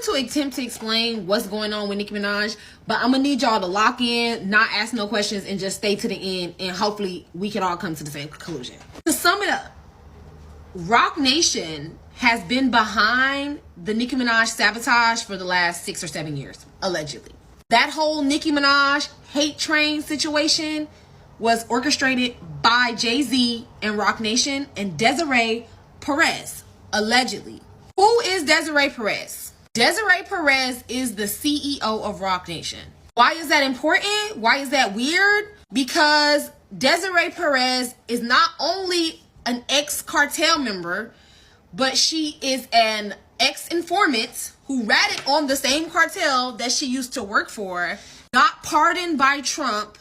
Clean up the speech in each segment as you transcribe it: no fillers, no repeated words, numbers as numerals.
to attempt to explain what's going on with Nicki Minaj, but I'm gonna need y'all to lock in, not ask no questions, and just stay to the end, and hopefully we can all come to the same conclusion. To sum it up, Roc Nation has been behind the Nicki Minaj sabotage for the last 6 or 7 years, allegedly. That whole Nicki Minaj hate train situation was orchestrated by Jay-Z and Roc Nation and Desiree Perez, allegedly. Who is Desiree Perez? Desiree Perez is the CEO of Roc Nation. Why is that important? Why is that weird? Because Desiree Perez is not only an ex-cartel member, but she is an ex-informant who ratted on the same cartel that she used to work for, got pardoned by Trump,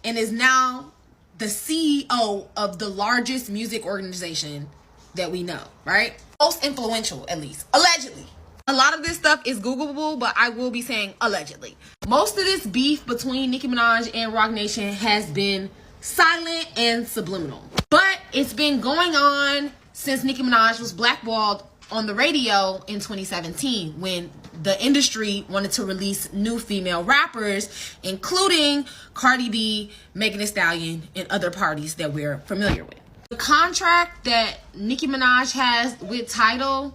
and is now the CEO of the largest music organization that we know, right? Most influential, at least. Allegedly. A lot of this stuff is Googleable, but I will be saying allegedly. Most of this beef between Nicki Minaj and Roc Nation has been silent and subliminal. But it's been going on since Nicki Minaj was blackballed on the radio in 2017 when the industry wanted to release new female rappers, including Cardi B, Megan Thee Stallion, and other parties that we're familiar with. The contract that Nicki Minaj has with Tidal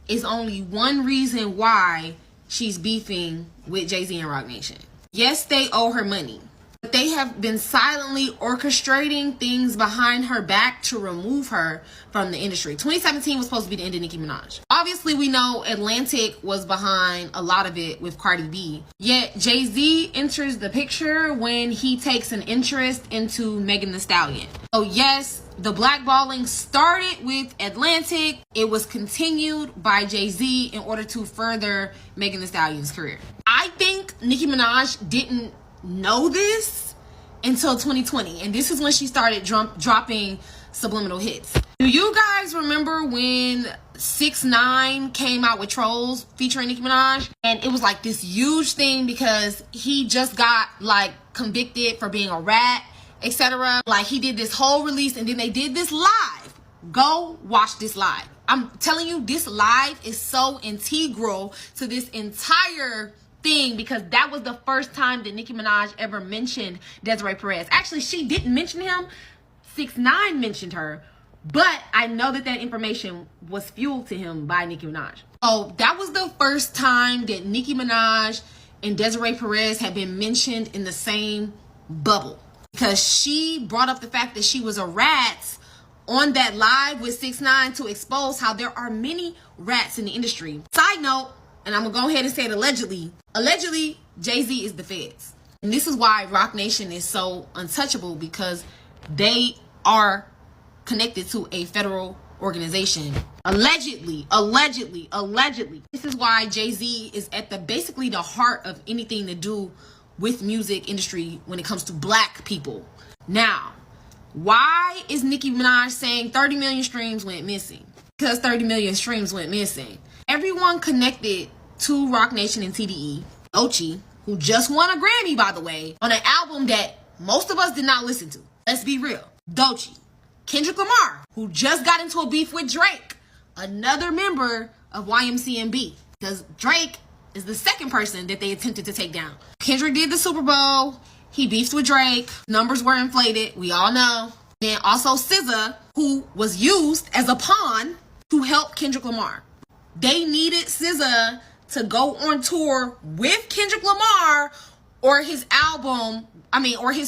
is only one reason why she's beefing with Jay-Z and Roc Nation. Yes, they owe her money, but they have been silently orchestrating things behind her back to remove her from the industry. 2017 was supposed to be the end of Nicki Minaj. Obviously, we know Atlantic was behind a lot of it with Cardi B. Yet, Jay-Z enters the picture when he takes an interest into Megan Thee Stallion. So yes, the blackballing started with Atlantic. It was continued by Jay-Z in order to further Megan Thee Stallion's career. I think Nicki Minaj didn't know this until 2020, and this is when she started dropping subliminal hits. Do you guys remember when 6ix9ine came out with Trolls featuring Nicki Minaj? And it was like this huge thing because he just got like convicted for being a rat, etc. Like he did this whole release and then they did this live. Go watch this live. I'm telling you, this live is so integral to this entire thing because that was the first time that Nicki Minaj ever mentioned Desiree Perez. Actually, she didn't mention him. 6ix9ine mentioned her, but I know that that information was fueled to him by Nicki Minaj. So that was the first time that Nicki Minaj and Desiree Perez had been mentioned in the same bubble because she brought up the fact that she was a rat on that live with 6ix9ine to expose how there are many rats in the industry. Side note, and I'm gonna go ahead and say it allegedly, Jay-Z is the feds. And this is why Roc Nation is so untouchable, because they are connected to a federal organization. Allegedly. This is why Jay-Z is at basically the heart of anything to do with music industry when it comes to black people. Now, why is Nicki Minaj saying 30 million streams went missing? Because 30 million streams went missing. Everyone connected to Roc Nation and TDE, Doechii, who just won a Grammy, by the way, on an album that most of us did not listen to. Let's be real. Doechii. Kendrick Lamar, who just got into a beef with Drake, another member of YMCMB, because Drake is the second person that they attempted to take down. Kendrick did the Super Bowl. He beefed with Drake. Numbers were inflated. We all know. Then also SZA, who was used as a pawn to help Kendrick Lamar. They needed SZA to go on tour with Kendrick Lamar or his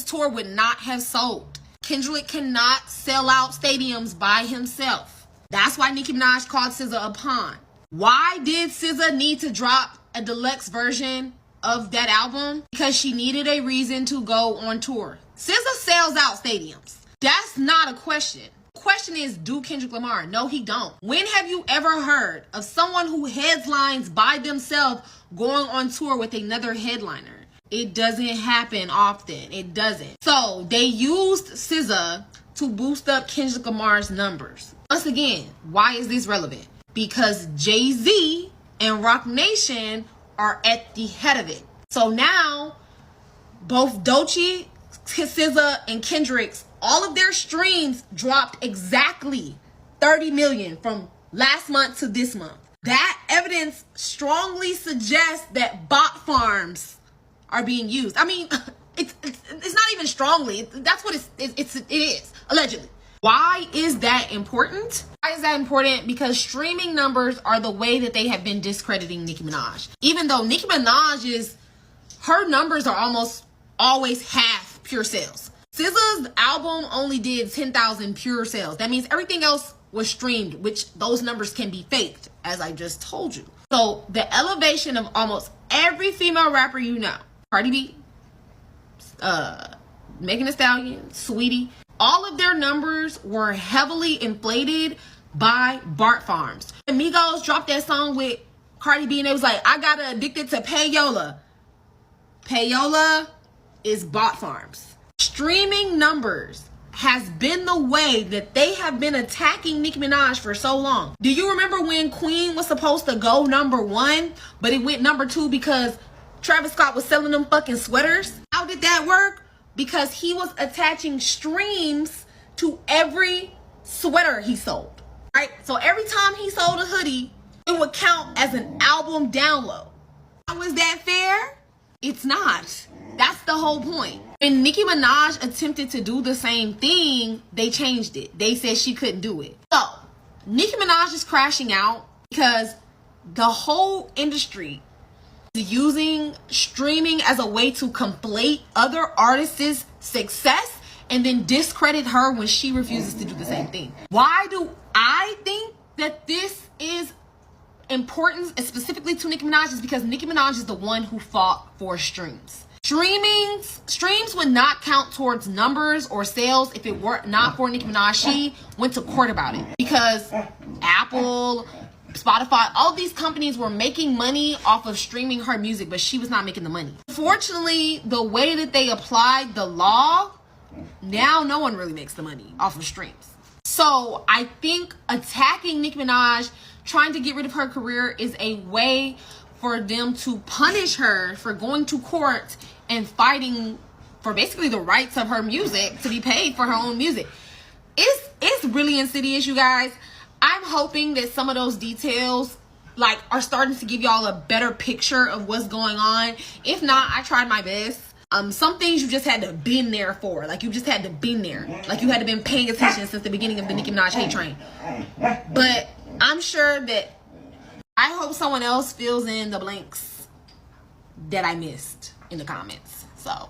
tour would not have sold. Kendrick cannot sell out stadiums by himself. That's why Nicki Minaj called SZA a pawn. Why did SZA need to drop a deluxe version of that album? Because she needed a reason to go on tour. SZA sells out stadiums. That's not a question. Question is, do Kendrick Lamar? No, he don't. When have you ever heard of someone who headlines by themselves going on tour with another headliner? It doesn't happen often. It doesn't. So they used SZA to boost up Kendrick Lamar's numbers. Once again, why is this relevant? Because Jay-Z and Roc Nation are at the head of it. So now, both Doechii, SZA, and Kendrick's, all of their streams dropped exactly 30 million from last month to this month. That evidence strongly suggests that bot farms are being used. I mean, it's not even strongly. That's what it is, allegedly. Why is that important? Why is that important? Because streaming numbers are the way that they have been discrediting Nicki Minaj. Even though Nicki Minaj her numbers are almost always half pure sales. SZA's album only did 10,000 pure sales. That means everything else was streamed, which those numbers can be faked, as I just told you. So the elevation of almost every female rapper you know, Cardi B, Megan Thee Stallion, Sweetie, all of their numbers were heavily inflated by Bart Farms. Amigos dropped that song with Cardi B and it was like, I got addicted to Payola. Payola is Bot Farms. Streaming numbers has been the way that they have been attacking Nicki Minaj for so long. Do you remember when Queen was supposed to go #1, but it went #2 because Travis Scott was selling them fucking sweaters? How did that work? Because he was attaching streams to every sweater he sold, right? So every time he sold a hoodie, it would count as an album download. How is that fair? It's not. That's the whole point. When Nicki Minaj attempted to do the same thing, they changed it. They said she couldn't do it. So Nicki Minaj is crashing out because the whole industry is using streaming as a way to conflate other artists' success and then discredit her when she refuses to do the same thing. Why do I think that this is important, specifically to Nicki Minaj? Is because Nicki Minaj is the one who fought for streams. Streams would not count towards numbers or sales if it were not for Nicki Minaj. She went to court about it because Apple, Spotify, all these companies were making money off of streaming her music, but she was not making the money. Unfortunately, the way that they applied the law, now no one really makes the money off of streams. So I think attacking Nicki Minaj, trying to get rid of her career, is a way for them to punish her for going to court and fighting for basically the rights of her music to be paid for her own music. It's really insidious, you guys. I'm hoping that some of those details are starting to give y'all a better picture of what's going on. If not, I tried my best. Some things you just had to been there for. You just had to been there. You had to been paying attention since the beginning of the Nicki Minaj hate train. But I'm sure that I hope someone else fills in the blanks that I missed in the comments. So